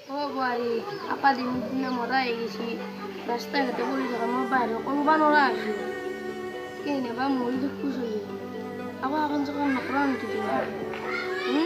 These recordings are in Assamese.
ও বাড়ি আপা দিন দিনে মরা হয়ে গেছি রাস্তায় ঘাটে পড়ে থাকা আমার বাইরে করবা নরা আসি কে নেবা মই দুঃখ চলি আবার এখন যখন নকরা নাকি তুমি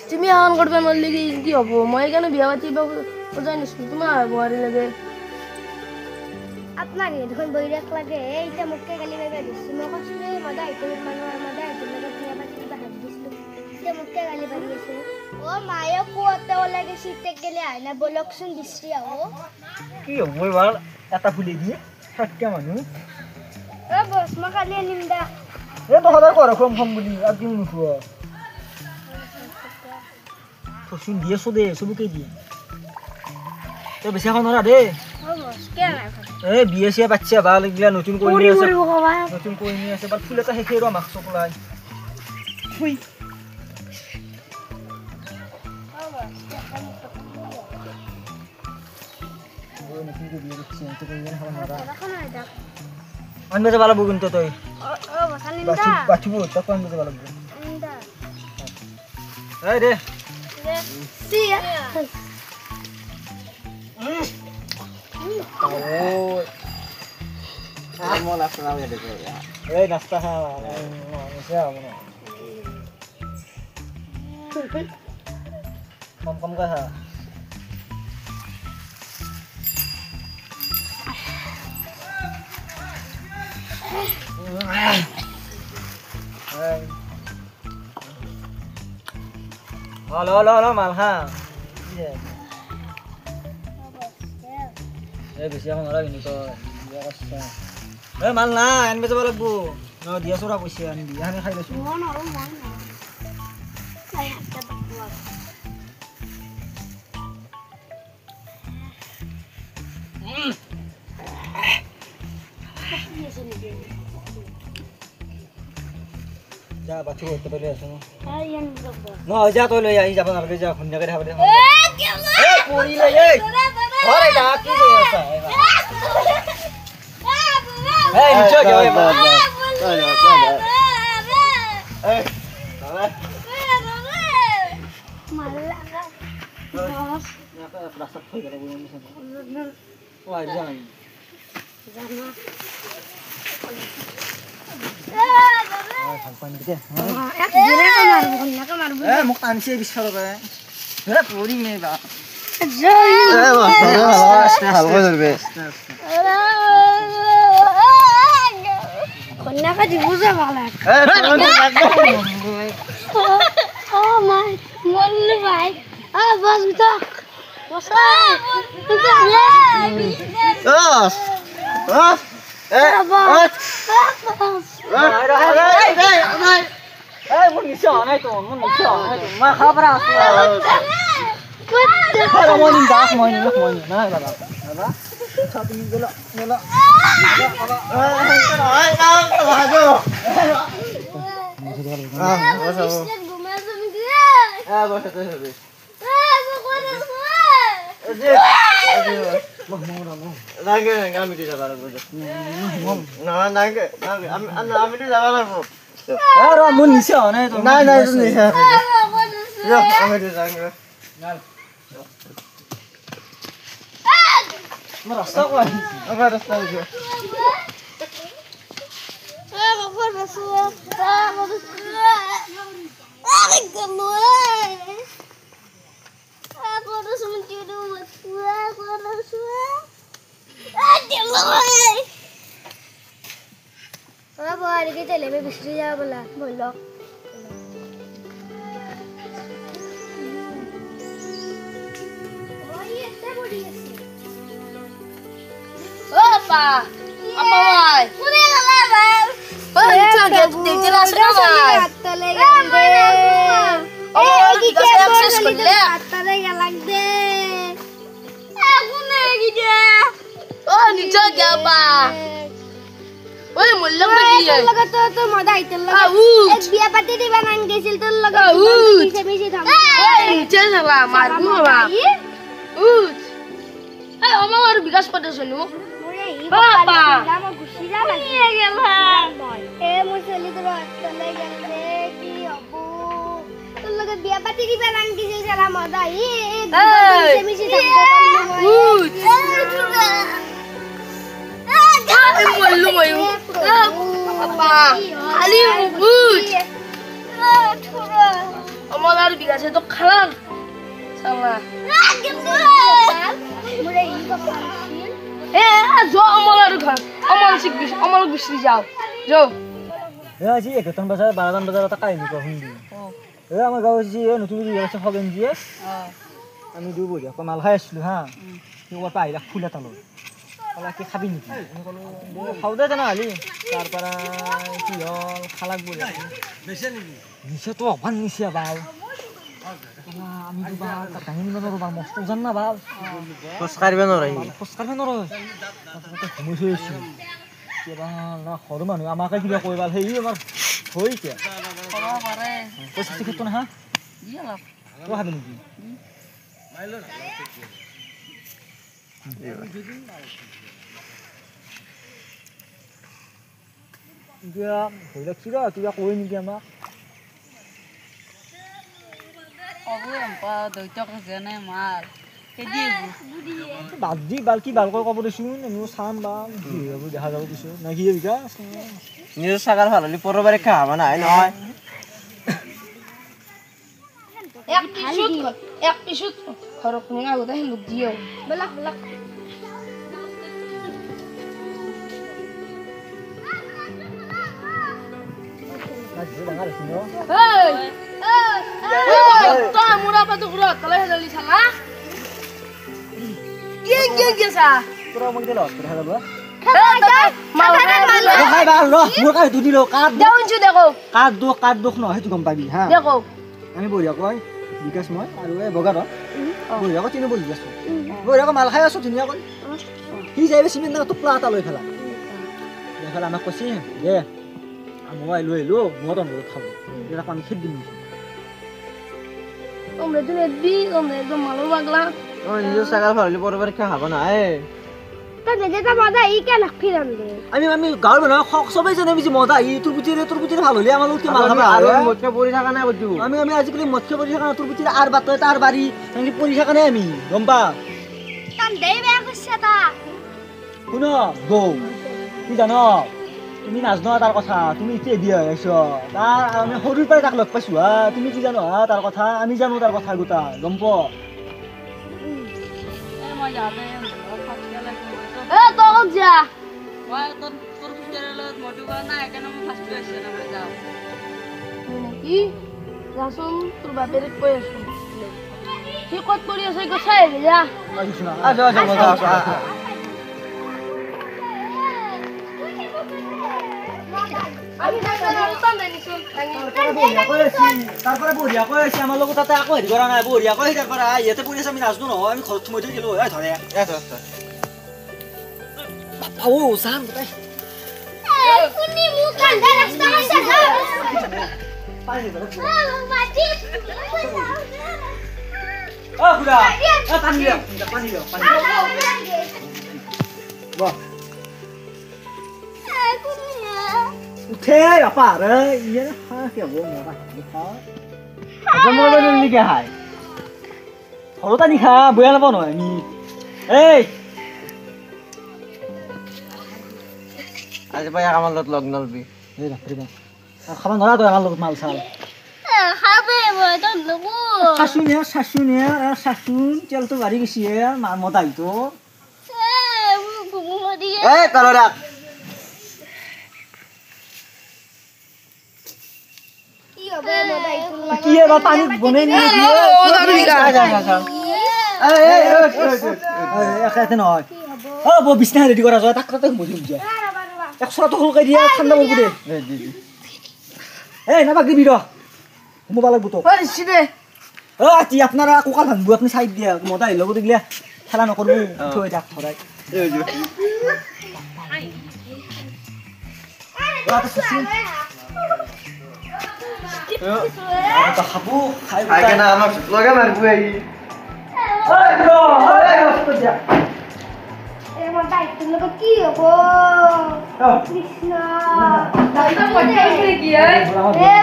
তুমি এখন করবা নলি কি হব মই এখানে বিয়া পাতিব বুঝাই নিছো তোমার বুয়ারি লাগে আপনার দেখুন বৈরাক লাগে এইটা মুখে গালি গালি দিচ্ছি মই কষ্ট মজা আইতে মানুষের মজা আইতে বিয়া পাতি হাত দিছিল এটা মুখে গালি গালি দিছে ও মায়ে কুয়াতে লাগে শীতে গেলে আয়না বলকছুন দিছি আও কি হব এবার এটা ফুলি দিয়ে থাকা মানুষ ও বস মা খালি নিমদা এ তো হদার করে কম বলি আর কি মুখো তো শুন দিয়ে সদে সবুকে দিয়ে তো বেশি এখন না দে ও বস কে না এ বিয়ে সিয়া বাচ্চা ভাল গিলা নতুন কই নিয়ে আছে নতুন কই নিয়ে আছে বাট ফুলেটা হেখে র মাছ চকলাই ফুই ও নতুন কই বিয়ে দিচ্ছি তো কই না হারা আনবে তো ভালো বুগুন তো তুই ও বস নিমদা বাচ্চু তো আনবে তো ভালো বুগুন নিমদা এই রে সিয়া Oh. Mau nasta namin dito. Eh, nasta ha. Siya mo na. Kam ka ha. Halo, malha. Iya. বেশি এখন ওরা কিন্তু মাল না আনবে যাব লাগবো ন দিয়া চোরা পইছে আনবি আমি খাই লৈছো যা বাচ্চু হতে পারে আছো না যা তো লই আই যাব নালকে যা খুন্না করে হবে এ পড়ি লই এই ঘরে যা কি কই আছে এই নিচে কে ওই বাবা এই বাবা মাল্লাকা বস না কা রাস্তা কই গেল বলুন ওই জান জানা ভাল পানি দে এক দিনে মারবো খুন্নাকে মারবো এ মোক টানছে বিছার করে এ পড়ি মে বা জয় এ বাবা ভালো ধরবে খুন্নাকে দিব যা ভালো এ ও মাই মল্লু ভাই বস বিটা বস বস বস এ বস এই মুন নিছে নাই তো মুন নিছে নাই তো মা খাবরা আছে আরে মন দাস মন না বাবা বাবা সব নিয়ে গেল বাবা এই না বাবা বসো ঘুমা তুমি কি বসো তো হবে আমি তো যাবার না আমি তো যাবার আরে মন নিছে নাই তো না তুমি নিছে আমি তো যাঙ্গ রাস্তা কই আমার রাস্তা আছে বাবা বসো আরে গলো Aku harus mencuri waktu. Aku harus. Aduh. Kalau hari kita lebih bisa ya bola, bolok. Oh iya, saya mau diisi. Apa? Apa wai? Udah lah, bang. Oh, jelas ramai. Oh, kita akses করলে আত্মারে লাগবে আগুনে গিয়ে ও নিচে যাবা ওই মুল্লা কি লাগা তো মজা আইতে লাগা এক বিয়া পাতি দিবা নাং গেছিল তোর লাগা পিছে পিছে থাম ওই নিচে যাবা মারবো বাবা উঠ এই ওমা আৰু বিকাশ পাতিছনো মোৰে ই বাবা। মই গুচি যাম শুনিয়ে গেল মোৰ ছোৱালীটো ৰাস্তালৈ গেল ৰে কি হ'ব তোৰ লগত বিয়া পাতি দিবা নাংগিছিল জানা মজা মিছি থাকিব মল্লু ময়ো বাবা খালি বহুত অমল আৰু বিকাশে তো খালাম চালা মোৰে ই কথা আছিল যো অমল আৰু ঘৰ অমলক বিচাৰি যাওঁ যাওঁ আজি 11 বজাৰ 12 বজাৰ এটা কাহিনী কোৱা শুনি আমাৰ গাঁৱত যি নতুন আছে খগেনজিয়ে আমি দুই বঢ়িয়া মাল খাই আছিলো হা সি ক'ৰবাৰ পৰা আহিলে ফুল এটা লৈ ক'লা কি খাবি নেকি আমি ক'লো খাওঁ দে তেনেহ'লে তাৰপৰা কি হ'ল খালাক বঢ়িয়া নিচেতো অভান নিচে বাল আমি দুবাৰ দাঙি নিব নোৱাৰোঁ বাল মস্ত ওজন না বাল খোজ কাঢ়িব নোৱাৰোঁ ঘুমি থৈ আছোঁ কিবা না সৰু মানুহ আমাকে কিবা কৈ বাল সেই আমাৰ হৈ এতিয়া পইচা ক্ষেত্ৰ নহয় তই খাবি নেকি এতিয়া ধৰি লওক কিবা কিবা কৈ নেকি আমাক বাদ দি বাল কি ভালকৈ ক'ব দিছোঁ আমিও চাম বা কি হ'ব দেখা যাব দিছোঁ না কি বিকাশ নিজৰ চাগাৰ ভাল হ'লে পৰবাৰে খাব নাই নহয় এক পিছত ঘৰত শুনি আগতে সেন্দুক দিও বলক বলক তই মুৰা পাতো ঘৰত তলে হেলি চালা কি গেছা তোৰা মোক দিল তোৰা হেলাব মাল খাই বাল ৰ মোৰ কাই দুদিলো কাট দেউনছু দেখো কাট দুখ নহয় সেইটো গম পাবি হা দেখো আমি বঢ়িয়া কয় বিকাশ মই আৰু এই বগাৰ বঢ়িয়া কৈ তিনি বহি আছো বঢ়িয়া কৈ মাল খাই আছো ধুনীয়া কৈ সি যাইবে চিমেণ্ট টোপলা এটা লৈ ফেলা দেখালে আমাক কৈছে দে মই লৈ আহিলো মই তহঁতৰ খাব এতিয়া আমি খেদ দিম তোমৰা তো নেবি তোমৰা একদম মালো পাগলা নিজৰ চাগাৰ ভাল হ'লে পৰবাৰে খাব নাই তই যেটা মজা ই কে লাখি ৰাম দে আমি গাঁৱৰ মানুহ সবেই জানে যে মজা ই তোৰ পুতিৰে ভাল হ'লে আমাৰ লগত মাল খাবা আৰু মদকে পৰি থকা নাই বুজু আমি আজিকালি মদকে পৰি থকা তোৰ পুতিৰে আৰু বাট তাৰ বাৰী আমি পৰি থকা নাই আমি গম পা কান দেই বেয়া কৈছে তা শুন গৌ কি জান তুমি নাজানো তাৰ কথা তুমি এতিয়া বিয়া হৈছ তাৰ আমি সৰুৰ পৰাই তাক লগ পাইছো হা তুমি কি জানো হা তাৰ কথা আমি জানো তাৰ কথা গোটা গম প তক যা কি যাচোন তোর বাপের কই আছো সি কত পড়ি আছে গো চাই যা আমি তান দেনিছো তারপরে বঢ়িয়া কৈ আছে আমাৰ লগত তাতে আকৌ হেৰি কৰা নাই বঢ়িয়া কৈ তাৰপৰা ইয়াতে পৰি আছে আমি নাজানো নহয় আমি ঘৰত থৈ দিলো ধৰে ও চাম তাই শুনি মু কান্দা ৰাস্তা আছে না পানী ধৰ মাটি ও খুড়া পানী দিও বাহ উঠে বাপা রে ইয়ে হা কি হবো মরা খা মই বলে লিখে হাই ঘৰটা নিখা বয়া নাপাও নহয় আমি এই আজি পাই আমাৰ লগত লগ নলবি এই ৰাখি দে খাব নৰা তই আমাৰ লগত মাল চাল খাবে মই তো লগো শাশুন তেলটো বাঢ়ি গৈছে মত আহিতো ঘুমু মৰি এই তল ৰাখ কি হবে মজা ইটো কি এবাৰ পানীত বনাই নি একেতে নহয় বিছনা ৰেডি কৰা যায় তাক তাতে ঘুমতি যায় একশটো খুলকাই দিয়া ঠাণ্ডা কৰিব দে এই নাপাক দিবি ৰ মোবাইল লাগব তো আতি আপনারা কোকাল ভাঙবো আপনি সাইড দিয়া মজা আহিল লগতে গিলা খেলা নকরবো থৈ থাক ধৰাই খাবো খাই না আমাক লগে মাৰবো এই তোৰ লগত কি হ'ব কৃষ্ণ কি হয় এ